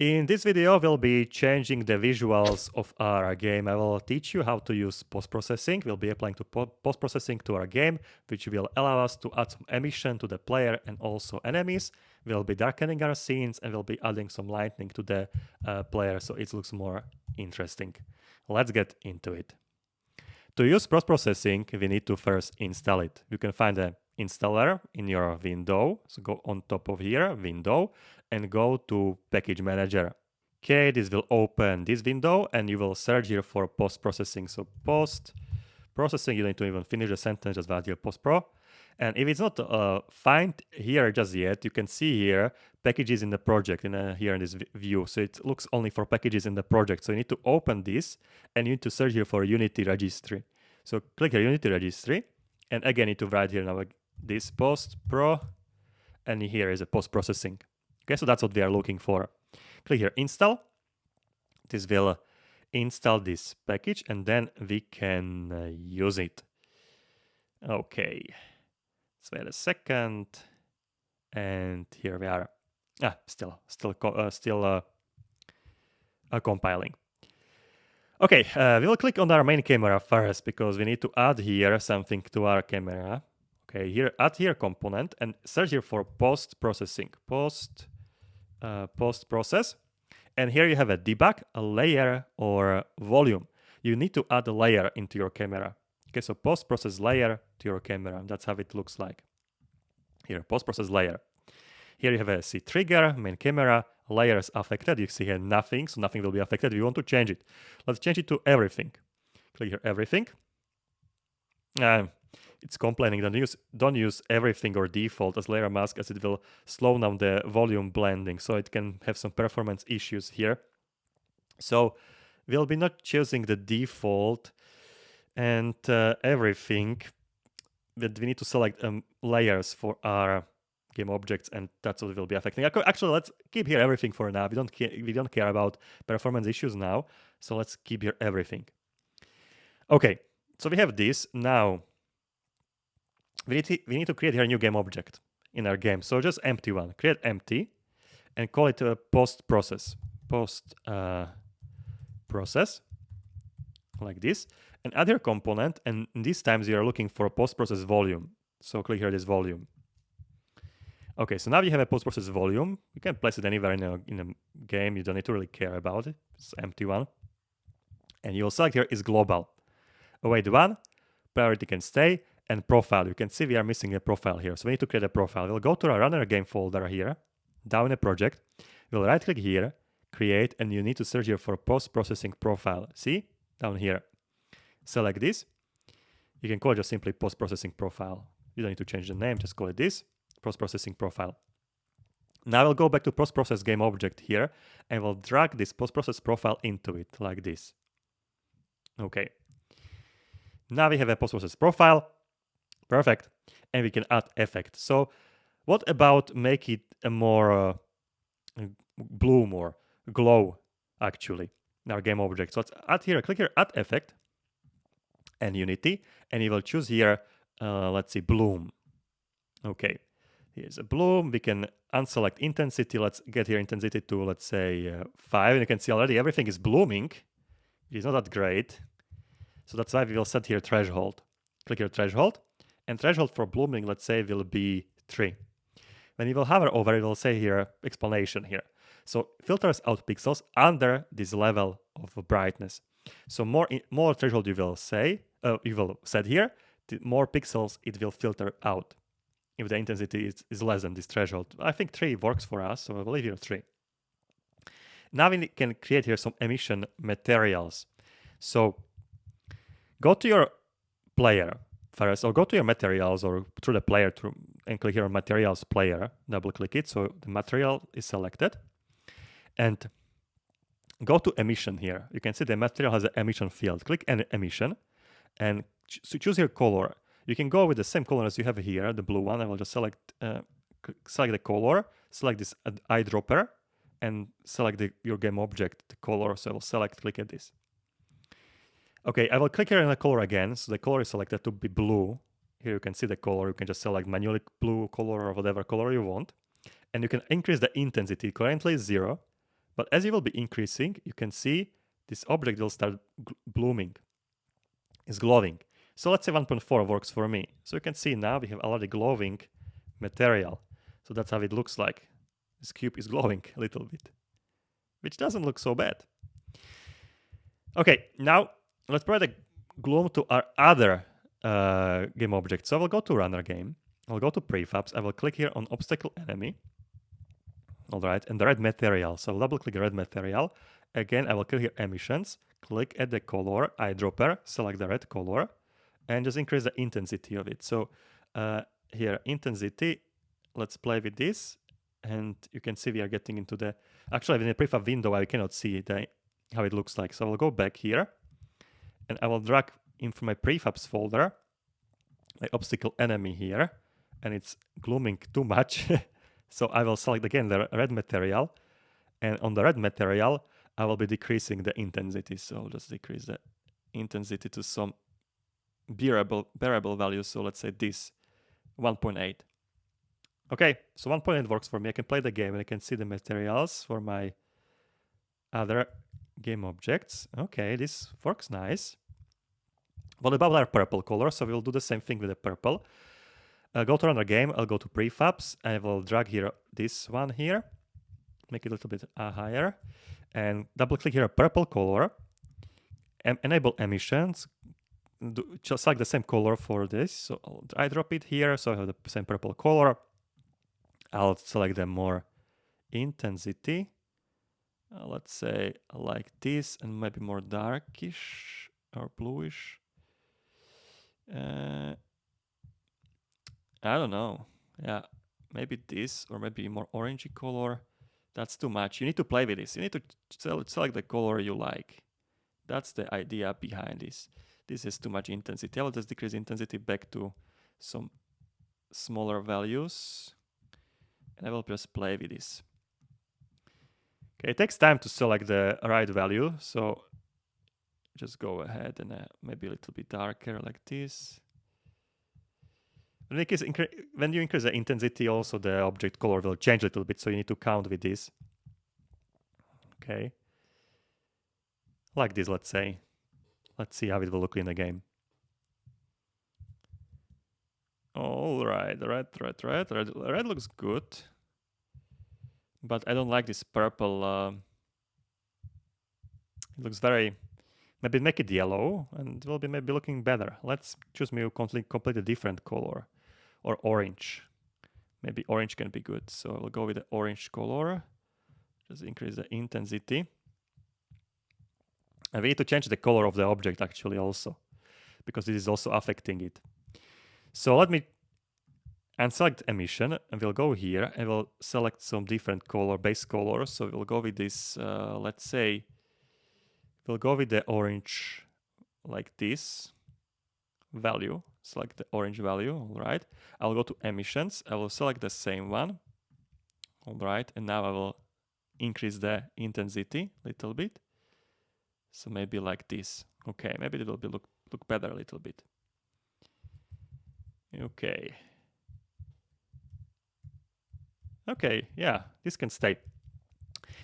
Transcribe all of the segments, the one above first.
In this video, we'll be changing the visuals of our game. I will teach you how to use post-processing. We'll be applying to post-processing to our game, which will allow us to add some emission to the player and also enemies. We'll be darkening our scenes and we'll be adding some lighting to the player so it looks more interesting. Let's get into it. To use post-processing, we need to first install it. You can find an installer in your window. So go on top of here, window, and go to package manager. Okay, this will open this window and you will search here for post-processing. So post-processing, you need to even finish the sentence, just write here post-pro. And if it's not found here just yet, you can see here packages in the project here in this view. So it looks only for packages in the project. So you need to open this and you need to search here for Unity registry. So click here Unity registry, and again you need to write here now this post pro, and here is a post processing. Okay, so that's what we are looking for. Click here install. This will install this package and then we can use it. Okay, let's wait a second, and here we are. Still compiling. Okay, we will click on our main camera first because we need to add here something to our camera. Okay, here add here component and search here for post processing, post process, and here you have a debug, a layer, or volume. You need to add a layer into your camera. Okay, so post process layer to your camera. That's how it looks like. Here, post process layer. Here you have a see trigger, main camera, layers affected. You see here nothing, so nothing will be affected. We want to change it. Let's change it to everything. Click here everything. It's complaining don't use everything or default as layer mask, as it will slow down the volume blending, so it can have some performance issues here. So we'll be not choosing the default and everything, but we need to select layers for our game objects, and that's what will be affecting. Actually, let's keep here everything for now. We don't care about performance issues now, so let's keep here everything. Okay, so we have this. Now we need to create here a new game object in our game. So just empty one. Create empty and call it a post process. Post process like this, and add your component. And these times you are looking for a post process volume. So click here this volume. Okay, so now you have a post-process volume. You can place it anywhere in a game. You don't need to really care about it. It's an empty one. And you'll select here is global. Await one, priority can stay, and profile. You can see we are missing a profile here. So we need to create a profile. We'll go to our runner game folder here, down in a project. We'll right click here, create, and you need to search here for post-processing profile. See? Down here. Select this. You can call it just simply post-processing profile. You don't need to change the name, just call it this. Post-processing profile. Now we'll go back to post-process game object here and we'll drag this post-process profile into it like this. Okay. Now we have a post-process profile. Perfect. And we can add effect. So what about make it a more bloom or glow actually in our game object? So let's add here, click here, add effect and Unity, and you will choose here, let's see, bloom. Okay. Here's a bloom. We can unselect intensity. Let's get here intensity to, let's say, 5. And you can see already everything is blooming. It is not that great. So that's why we will set here threshold. Click here threshold. And threshold for blooming, let's say, will be 3. When you will hover over it, will say here explanation here. So filters out pixels under this level of brightness. So more threshold you will set here, the more pixels it will filter out. If the intensity is less than this threshold. I think 3 works for us, so I will leave here 3. Now we can create here some emission materials. So go to your player first, or go to your materials, or through the player and click here on materials player, double click it, so the material is selected. And go to emission here. You can see the material has an emission field. Click an emission and choose your color. You can go with the same color as you have here, the blue one. I will just select the color, select this eyedropper, and select your game object, the color. So I will click at this. Okay, I will click here on the color again. So the color is selected to be blue. Here you can see the color. You can just select manually blue color or whatever color you want. And you can increase the intensity. Currently 0, But as you will be increasing, you can see this object will start blooming. It's glowing. So let's say 1.4 works for me. So you can see now we have already glowing material. So that's how it looks like. This cube is glowing a little bit, which doesn't look so bad. Okay, now let's provide a gloom to our other game object. So I will go to runner game. I'll go to prefabs. I will click here on obstacle enemy. All right, and the red material. So I'll double click the red material. Again, I will click here emissions, click at the color, eyedropper, select the red color, and just increase the intensity of it. So here, intensity, let's play with this. And you can see we are getting into the, actually in the prefab window, I cannot see how it looks like. So I'll go back here and I will drag in from my prefabs folder, my obstacle enemy here, and it's glooming too much. So I will select again the red material, and on the red material, I will be decreasing the intensity. So I'll just decrease the intensity to some bearable value. So let's say this 1.8. Okay, so 1.8 works for me. I can play the game and I can see the materials for my other game objects. Okay, this works nice. Well, above our purple color, so we'll do the same thing with the purple. I'll go to another game, I'll go to prefabs, I will drag here this one here, make it a little bit higher, and double click here purple color, enable emissions, just select the same color for this, so I'll eyedrop it here, so I have the same purple color. I'll select the more intensity, let's say like this, and maybe more darkish or bluish. I don't know. Yeah, maybe this or maybe more orangey color. That's too much. You need to play with this. You need to select the color you like. That's the idea behind this. This is too much intensity. I will just decrease intensity back to some smaller values. And I will just play with this. Okay, it takes time to select the right value. So just go ahead and maybe a little bit darker like this. When you increase the intensity, also the object color will change a little bit, so you need to count with this. Okay. Like this, let's say. Let's see how it will look in the game. All right, red looks good. But I don't like this purple. It looks very... Maybe make it yellow, and it will be maybe looking better. Let's choose maybe a completely different color. Or orange. Maybe orange can be good. So I'll go with the orange color. Just increase the intensity. And we need to change the color of the object actually also, because this is also affecting it. So let me unselect emission, and we'll go here and we'll select some different color, base colors. So we'll go with this, let's say, we'll go with the orange like this value. Select the orange value, all right. I'll go to emissions, I will select the same one, all right, and now I will increase the intensity a little bit. So maybe like this. Okay, maybe it will be look better a little bit. Okay. Okay, yeah, this can stay.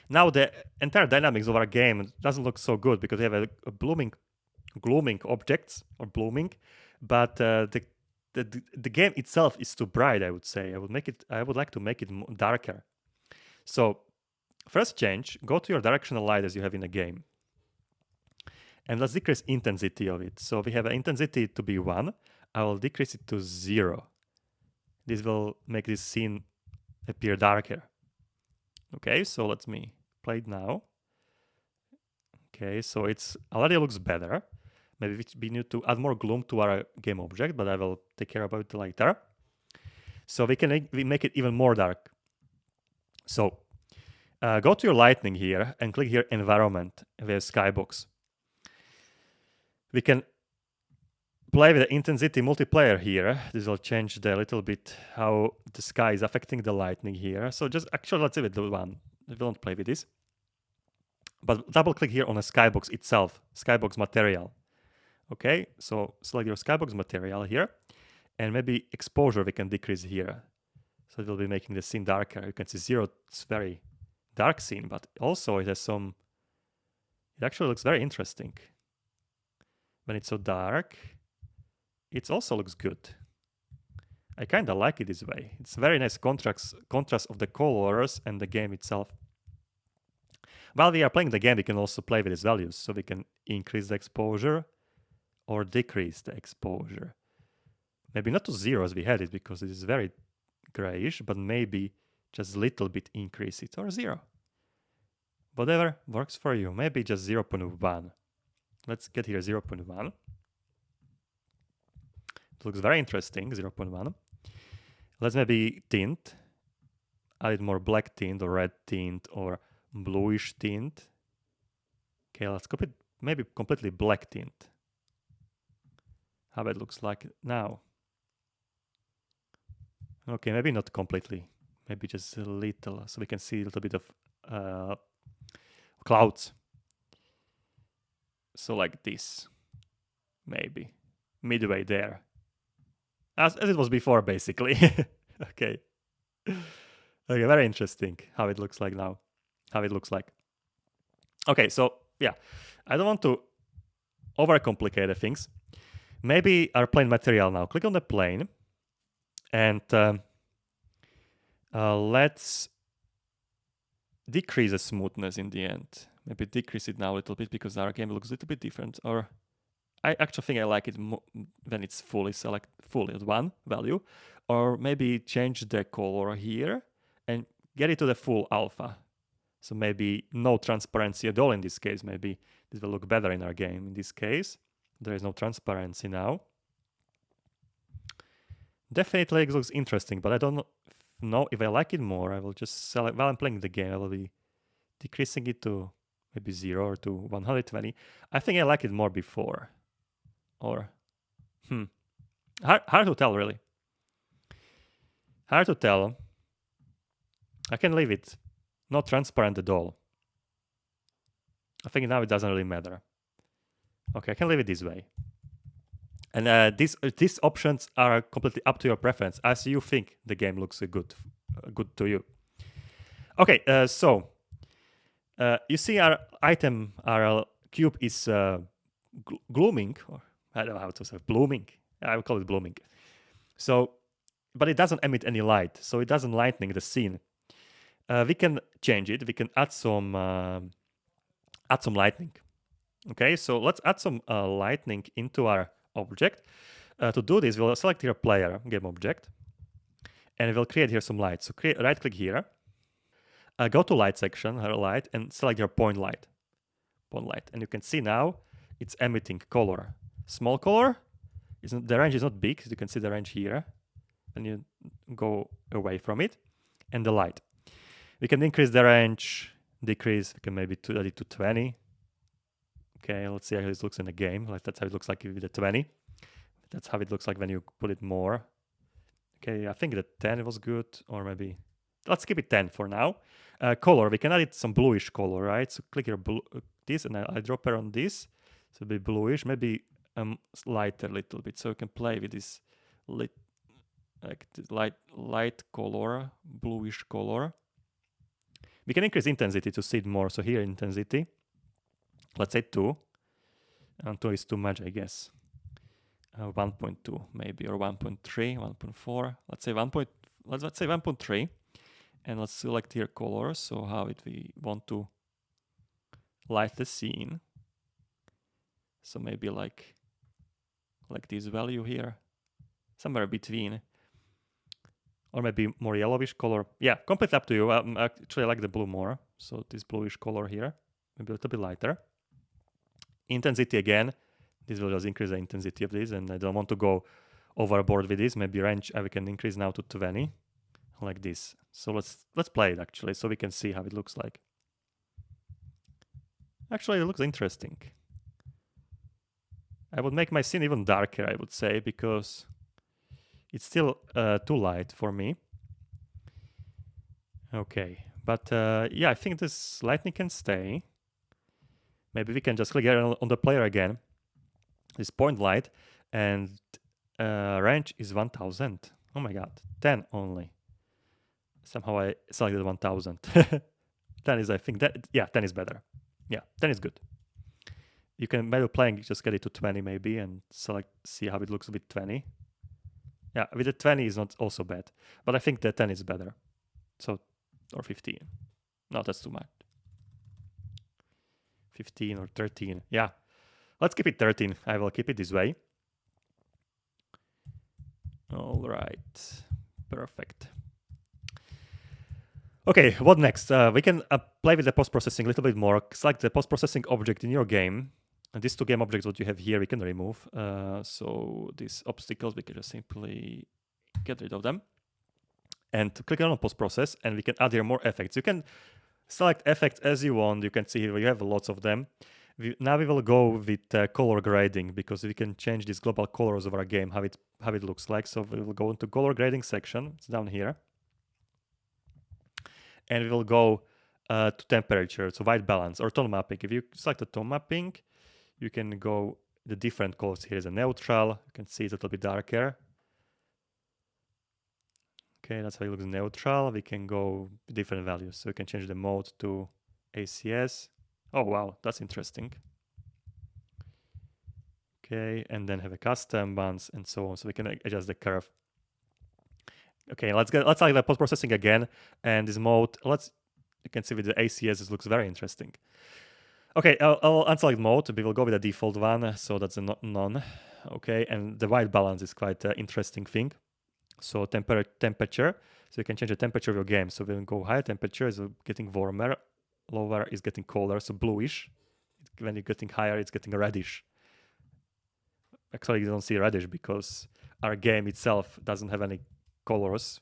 Now the entire dynamics of our game doesn't look so good because we have a glooming objects or blooming, but the game itself is too bright. I would say I would like to make it darker. So first change, go to your directional light as you have in the game, and let's decrease intensity of it. So we have an intensity to be 1. I will decrease it to 0. This will make this scene appear darker. Okay, so let me play it now. Okay, so it's already looks better. Maybe we need to add more gloom to our game object, but I will take care about it later. So we make it even more dark. So go to your lightning here and click here environment with Skybox. We can play with the intensity multiplier here. This will change a little bit how the sky is affecting the lightning here. So just actually let's see with the one. We won't play with this. But double click here on the Skybox itself, Skybox material. Okay, so select your Skybox material here, and maybe exposure we can decrease here. So it will be making the scene darker. You can see 0, it's very dark scene, but also it has some. It actually looks very interesting. When it's so dark, it also looks good. I kind of like it this way. It's very nice contrast of the colors and the game itself. While we are playing the game, we can also play with its values. So we can increase the exposure or decrease the exposure. Maybe not to 0 as we had it, because it is very grayish, but maybe just a little bit increase it, or 0. Whatever works for you. Maybe just 0.1. Let's get here 0.1. It looks very interesting, 0.1. Let's maybe tint. Add more black tint or red tint or bluish tint. Okay, let's copy maybe completely black tint. How it looks like now. Okay, maybe not completely. Maybe just a little, so we can see a little bit of clouds. So like this, maybe midway there, as it was before, basically. Okay. Okay, very interesting how it looks like now. How it looks like. Okay, so yeah, I don't want to overcomplicate the things. Maybe our plane material now. Click on the plane, and let's decrease the smoothness in the end. Maybe decrease it now a little bit because our game looks a little bit different. Or I actually think I like it when it's fully at one value. Or maybe change the color here and get it to the full alpha. So maybe no transparency at all in this case. Maybe this will look better in our game. In this case, there is no transparency now. Definitely it looks interesting, but I don't know if I like it more. I will just select, while I'm playing the game, I will be decreasing it to maybe 0 or to 120. I think I like it more before. Or, hard to tell, really. Hard to tell. I can leave it not transparent at all. I think now it doesn't really matter. Okay, I can leave it this way. And these options are completely up to your preference, as you think the game looks good to you. Okay, so you see our item, our cube is glooming, or I don't know how to say blooming. I will call it blooming. So, but it doesn't emit any light, so it doesn't lightening the scene. We can change it. We can add some lightning. Okay, so let's add some lightning into our object. To do this, we'll select here player game object, and we'll create here some light. So right click here, go to light section, light, and select your point light. And you can see now it's emitting color. Small color, the range is not big. So you can see the range here, and you go away from it, and the light. We can increase the range, decrease. We can maybe add it to 20. Okay, let's see how it looks in the game. Like that's how it looks like with the 20. That's how it looks like when you put it more. Okay, I think the 10 was good, or maybe let's keep it 10 for now. Color, we can add it some bluish color, right? So click here, this, and I drop her on this. So it'll be bluish, maybe lighter a little bit, so you can play with this light color, bluish color. We can increase intensity to see it more. So here intensity, let's say 2. And 2 is too much, I guess. 1.2 maybe, or 1.3, 1.4. Let's say 1.3. And let's select here color. So how we want to light the scene. So maybe like this value here, somewhere between. Or maybe more yellowish color. Yeah, completely up to you. Actually, I like the blue more. So this bluish color here, maybe a little bit lighter. Intensity again. This will just increase the intensity of this, and I don't want to go overboard with this. Maybe range we can increase now to 20, like this. So let's play it actually, so we can see how it looks like. Actually, it looks interesting. I would make my scene even darker, I would say, because it's still too light for me. Okay, but yeah, I think this lightning can stay. Maybe we can just click here on the player again. This point light, and range is 1000. Oh my god, 10 only. Somehow I selected 1000. 10 is, I think, that, yeah, 10 is better. Yeah, 10 is good. You can, maybe playing, just get it to 20 maybe and select, see how it looks with 20. Yeah, with the 20 is not also bad, but I think the 10 is better. So, or 15. No, that's too much. 15 or 13. Yeah, let's keep it 13. I will keep it this way. All right, perfect. Okay, what next? We can play with the post-processing a little bit more. Select the post-processing object in your game. And these two game objects that you have here, we can remove. So these obstacles, we can just simply get rid of them. And click on post-process, and we can add here more effects. You can select effects as you want. You can see here you have lots of them. Now we will go with color grading, because we can change these global colors of our game, how it looks like. So we will go into color grading section. It's down here. And we will go to temperature, so white balance or tone mapping. If you select the tone mapping, you can go the different colors. Here is a neutral. You can see it's a little bit darker. Okay, that's how it looks neutral. We can go different values. So we can change the mode to ACS. Oh, wow, that's interesting. Okay, and then have a custom bands and so on. So we can adjust the curve. Okay, let's like the post-processing again. And this mode, you can see with the ACS, it looks very interesting. Okay, I'll unselect mode. We will go with the default one. So that's a none. Okay, and the white balance is quite an interesting thing. So temperature. So you can change the temperature of your game. So when you go higher temperature, is getting warmer. Lower is getting colder, so bluish. When you're getting higher, it's getting reddish. Actually, you don't see reddish because our game itself doesn't have any colors.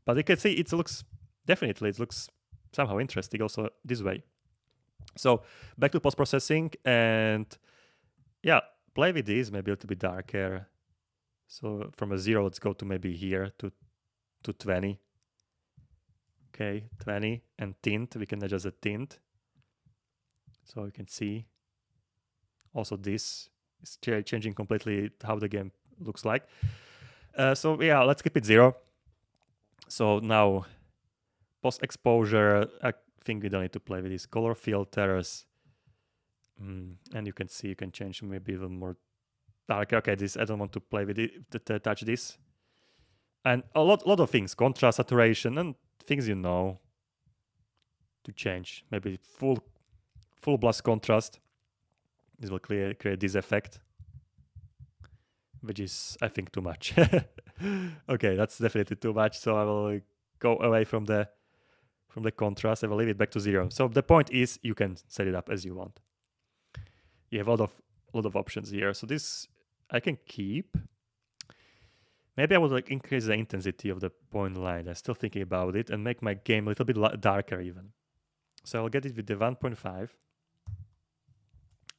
But you can see it looks somehow interesting also this way. So back to post-processing, and yeah, play with these, maybe a little bit darker. So from a 0, let's go to maybe here to 20. Okay, 20. And tint, we can adjust the tint. So you can see also this is changing completely how the game looks like. So yeah, let's keep it 0. So now post-exposure, I think we don't need to play with these color filters. And you can see you can change maybe even more dark. Okay, this I don't want to play with it, to touch this. And a lot of things, contrast, saturation, and things to change. Maybe full blast contrast. This will create this effect, which is, I think, too much. Okay, that's definitely too much. So I will go away from the contrast. I will leave it back to 0. So the point is, you can set it up as you want. You have a lot of options here. So this I can keep. Maybe I would increase the intensity of the point line. I'm still thinking about it, and make my game a little bit darker even. So I'll get it with the 1.5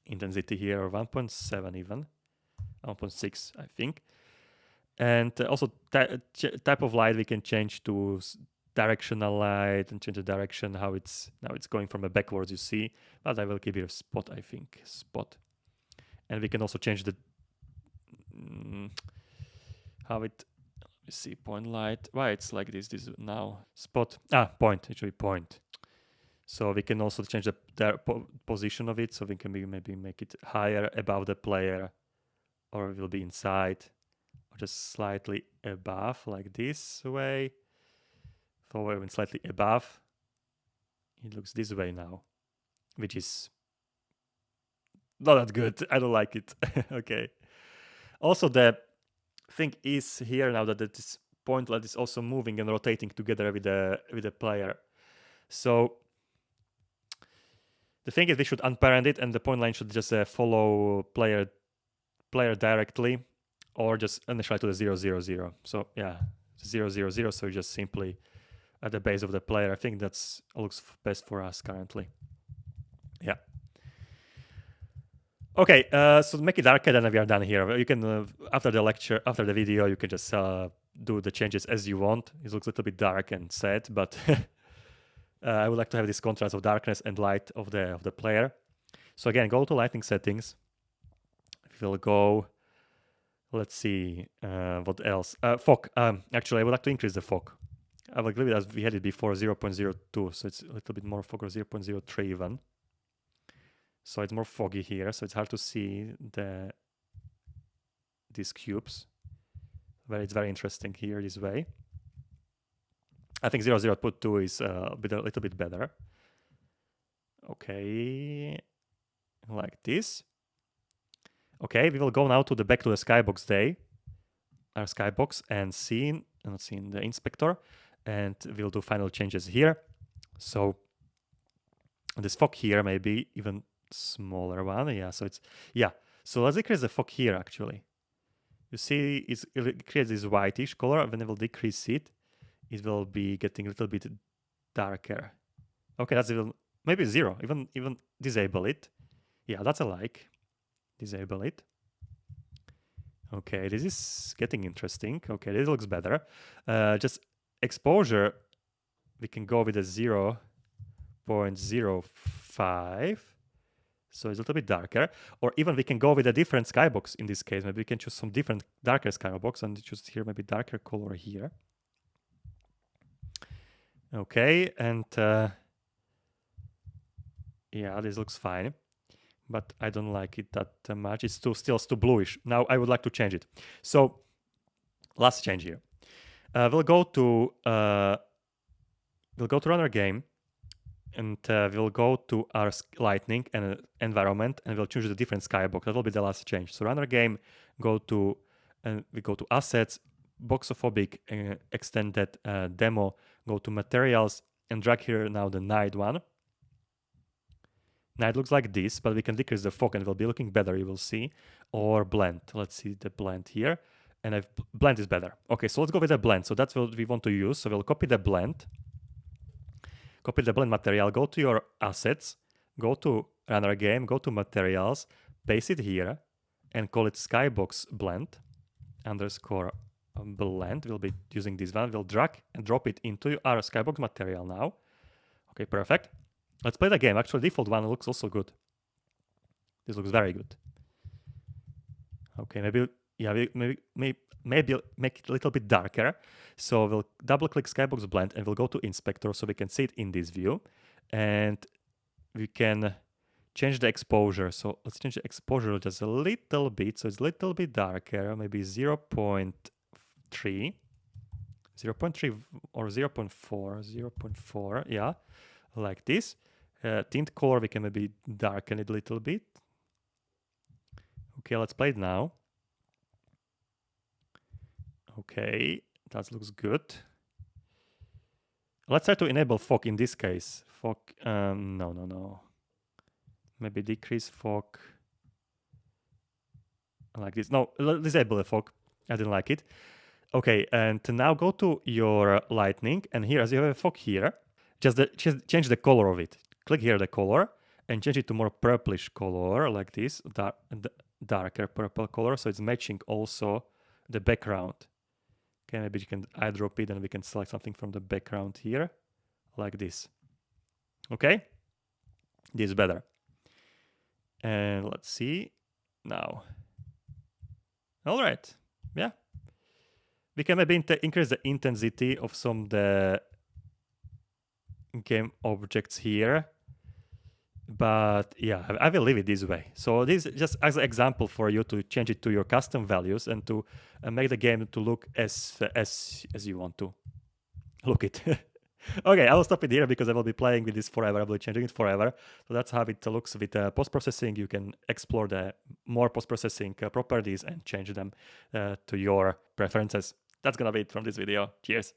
intensity here, or 1.7 even, 1.6 I think. And also type of light we can change to directional light and change the direction now it's going from a backwards, you see. But I will keep here spot, I think, spot. And we can also change the how it, let me see, point light. Why it's like this now spot, point, it should be point. So we can also change the position of it, so we can maybe make it higher above the player, or it will be inside, or just slightly above, like this way. So even slightly above, it looks this way now, which is not that good. I don't like it. Okay. Also, the thing is here now that this point light is also moving and rotating together with the player. So the thing is, we should unparent it, and the point line should just follow player directly, or just initialize to the 0, 0, 0. So yeah, 0, 0, 0. So just simply at the base of the player. I think that's looks best for us currently. Yeah. Okay, so to make it darker, then we are done here. You can, after the video, you can just do the changes as you want. It looks a little bit dark and sad, but I would like to have this contrast of darkness and light of the player. So again, go to lighting settings. We'll go, let's see, what else? Fog. Actually, I would like to increase the fog. I will leave it as we had it before, 0.02. So it's a little bit more foggy, 0.03 even. So it's more foggy here. So it's hard to see these cubes. It's very interesting here this way. I think 0.02 is a little bit better. Okay, like this. Okay, we will go now back to the Skybox day, our Skybox, and see in the inspector, and we'll do final changes here. So this fog here may be even smaller one. Yeah, so so let's decrease the fog here actually. You see, it creates this whitish color. When I will decrease it, it will be getting a little bit darker. Okay, that's even maybe 0. Even disable it. Yeah, that's a like. Disable it. Okay, this is getting interesting. Okay, this looks better. Just exposure, we can go with a 0.05. So it's a little bit darker. Or even we can go with a different Skybox in this case. Maybe we can choose some different darker Skybox and choose here maybe darker color here. Okay, and yeah, this looks fine. But I don't like it that much. It's still too bluish. Now I would like to change it. So last change here. We'll go to run our game, and we'll go to our lightning and environment, and we'll choose a different Skybox. That will be the last change. So run our game, we go to assets, boxophobic, extended demo, go to materials, and drag here now the night one. Now it looks like this, but we can decrease the fog and it will be looking better, you will see. Or blend. Let's see the blend here. And blend is better. Okay, so let's go with the blend. So that's what we want to use. So we'll copy the blend. Copy the blend material, go to your assets, go to runner game, go to materials, paste it here, and call it Skybox blend underscore blend. We'll be using this one. We'll drag and drop it into our Skybox material now. Okay, perfect. Let's play the game. Actually, default one looks also good. This looks very good. Okay, maybe make it a little bit darker. So we'll double click Skybox blend and we'll go to inspector so we can see it in this view. And we can change the exposure. So let's change the exposure just a little bit. So it's a little bit darker, maybe 0.3. 0.3 or 0.4, yeah, like this. Tint color, we can maybe darken it a little bit. Okay, let's play it now. Okay, that looks good. Let's try to enable fog in this case. Fog, no. Maybe decrease fog. Like this. No, disable the fog. I didn't like it. Okay, and now go to your lightning, and here, as you have a fog here, just change the color of it. Click here the color, and change it to more purplish color, like this, darker purple color, so it's matching also the background. Okay, maybe you can eyedrop it, and we can select something from the background here, like this. Okay, this is better. And let's see now. All right, yeah. We can maybe increase the intensity of some of the game objects here. But yeah, I will leave it this way. So this is just as an example for you to change it to your custom values and to make the game to look as you want to look it. Okay, I will stop it here because I will be playing with this forever. I will be changing it forever. So that's how it looks with post-processing. You can explore the more post-processing properties and change them to your preferences. That's gonna be it from this video. Cheers.